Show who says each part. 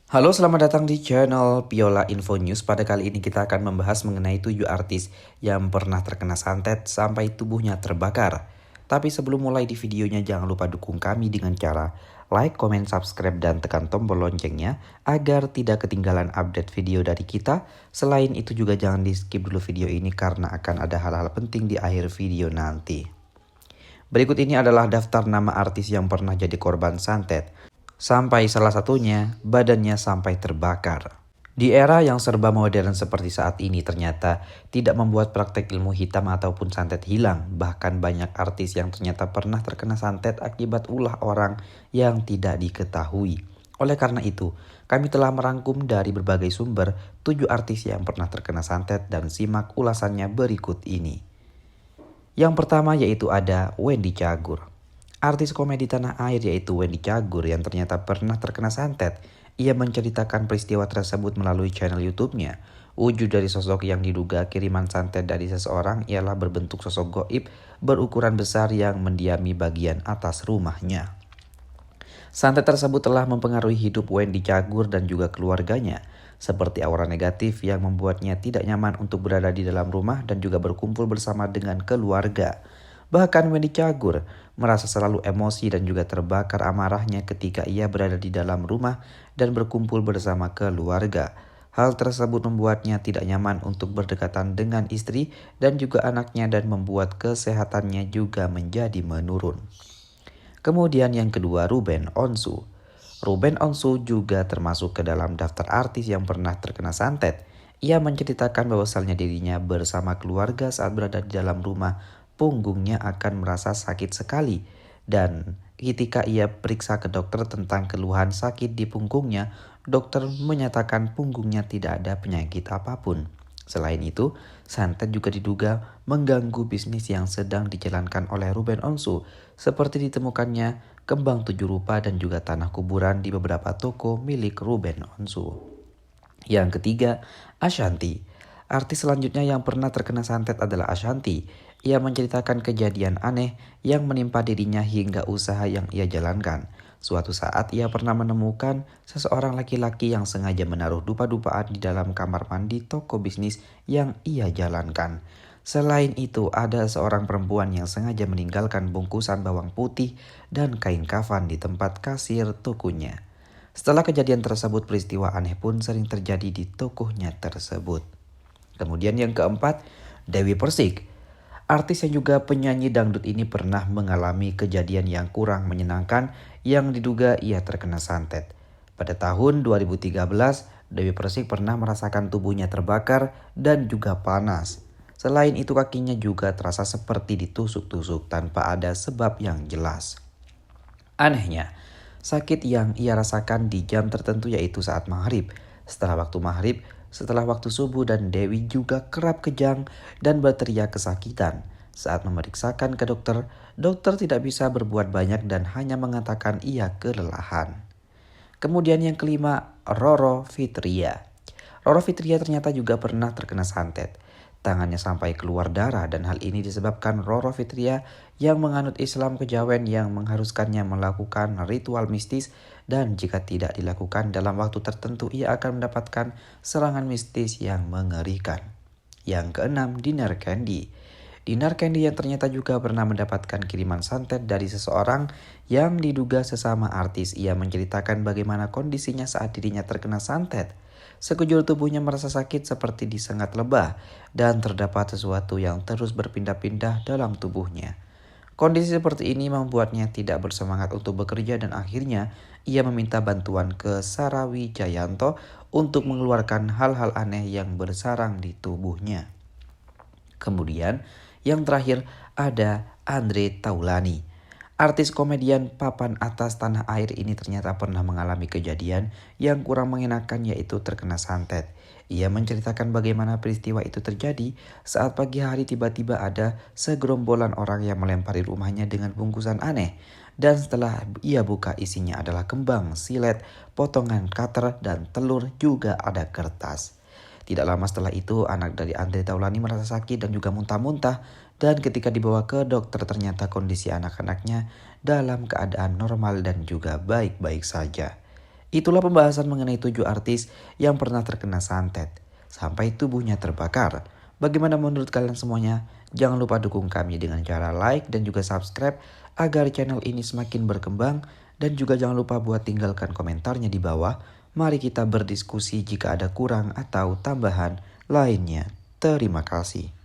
Speaker 1: Halo, selamat datang di channel Piola Info News. Pada kali ini kita akan membahas mengenai 7 artis yang pernah terkena santet sampai tubuhnya terbakar. Tapi sebelum mulai di videonya, jangan lupa dukung kami dengan cara like, comment, subscribe, dan tekan tombol loncengnya agar tidak ketinggalan update video dari kita. Selain itu juga jangan di skip dulu video ini karena akan ada hal-hal penting di akhir video nanti. Berikut ini adalah daftar nama artis yang pernah jadi korban santet. Sampai salah satunya badannya sampai terbakar. Di era yang serba modern seperti saat ini ternyata tidak membuat praktek ilmu hitam ataupun santet hilang. Bahkan banyak artis yang ternyata pernah terkena santet akibat ulah orang yang tidak diketahui. Oleh karena itu, kami telah merangkum dari berbagai sumber 7 artis yang pernah terkena santet dan simak ulasannya berikut ini. Yang pertama yaitu ada Wendy Cagur. Artis komedi tanah air yaitu Wendy Cagur yang ternyata pernah terkena santet. Ia menceritakan peristiwa tersebut melalui channel YouTube-nya. Wujud dari sosok yang diduga kiriman santet dari seseorang ialah berbentuk sosok goib berukuran besar yang mendiami bagian atas rumahnya. Santet tersebut telah mempengaruhi hidup Wendy Cagur dan juga keluarganya, seperti aura negatif yang membuatnya tidak nyaman untuk berada di dalam rumah dan juga berkumpul bersama dengan keluarga. Bahkan Wendy Cagur merasa selalu emosi dan juga terbakar amarahnya ketika ia berada di dalam rumah dan berkumpul bersama keluarga. Hal tersebut membuatnya tidak nyaman untuk berdekatan dengan istri dan juga anaknya dan membuat kesehatannya juga menjadi menurun. Kemudian yang kedua, Ruben Onsu. Ruben Onsu juga termasuk ke dalam daftar artis yang pernah terkena santet. Ia menceritakan bahwasalnya dirinya bersama keluarga saat berada di dalam rumah, punggungnya akan merasa sakit sekali. Dan ketika ia periksa ke dokter tentang keluhan sakit di punggungnya, dokter menyatakan punggungnya tidak ada penyakit apapun. Selain itu, santet juga diduga mengganggu bisnis yang sedang dijalankan oleh Ruben Onsu, seperti ditemukannya kembang 7 rupa dan juga tanah kuburan di beberapa toko milik Ruben Onsu. Yang ketiga, Ashanti. Artis selanjutnya yang pernah terkena santet adalah Ashanti. Ia menceritakan kejadian aneh yang menimpa dirinya hingga usaha yang ia jalankan. Suatu saat ia pernah menemukan seseorang laki-laki yang sengaja menaruh dupa-dupaan di dalam kamar mandi toko bisnis yang ia jalankan. Selain itu, ada seorang perempuan yang sengaja meninggalkan bungkusan bawang putih dan kain kafan di tempat kasir tokonya. Setelah kejadian tersebut, peristiwa aneh pun sering terjadi di tokonya tersebut. Kemudian yang keempat, Dewi Persik. Artis yang juga penyanyi dangdut ini pernah mengalami kejadian yang kurang menyenangkan yang diduga ia terkena santet. Pada tahun 2013, Dewi Persik pernah merasakan tubuhnya terbakar dan juga panas. Selain itu kakinya juga terasa seperti ditusuk-tusuk tanpa ada sebab yang jelas. Anehnya, sakit yang ia rasakan di jam tertentu yaitu saat maghrib. Setelah waktu subuh dan Dewi juga kerap kejang dan berteriak kesakitan. Saat memeriksakan ke dokter, dokter tidak bisa berbuat banyak dan hanya mengatakan ia kelelahan. Kemudian yang kelima, Roro Fitria. Roro Fitria ternyata juga pernah terkena santet. Tangannya sampai keluar darah dan hal ini disebabkan Roro Fitria yang menganut Islam kejawen yang mengharuskannya melakukan ritual mistis dan jika tidak dilakukan dalam waktu tertentu ia akan mendapatkan serangan mistis yang mengerikan. Yang keenam, Dinar Candy. Dinar Candy yang ternyata juga pernah mendapatkan kiriman santet dari seseorang yang diduga sesama artis. Ia menceritakan bagaimana kondisinya saat dirinya terkena santet. Sekujur tubuhnya merasa sakit seperti disengat lebah dan terdapat sesuatu yang terus berpindah-pindah dalam tubuhnya. Kondisi seperti ini membuatnya tidak bersemangat untuk bekerja dan akhirnya ia meminta bantuan ke Sarawi Jayanto untuk mengeluarkan hal-hal aneh yang bersarang di tubuhnya. Kemudian yang terakhir ada Andre Taulani. Artis komedian papan atas tanah air ini ternyata pernah mengalami kejadian yang kurang mengenakan yaitu terkena santet. Ia menceritakan bagaimana peristiwa itu terjadi saat pagi hari tiba-tiba ada segerombolan orang yang melempari rumahnya dengan bungkusan aneh. Dan setelah ia buka isinya adalah kembang, silet, potongan cutter, dan telur juga ada kertas. Tidak lama setelah itu, anak dari Andre Taulani merasa sakit dan juga muntah-muntah. Dan ketika dibawa ke dokter ternyata kondisi anak-anaknya dalam keadaan normal dan juga baik-baik saja. Itulah pembahasan mengenai 7 artis yang pernah terkena santet sampai tubuhnya terbakar. Bagaimana menurut kalian semuanya? Jangan lupa dukung kami dengan cara like dan juga subscribe agar channel ini semakin berkembang. Dan juga jangan lupa buat tinggalkan komentarnya di bawah. Mari kita berdiskusi jika ada kurang atau tambahan lainnya. Terima kasih.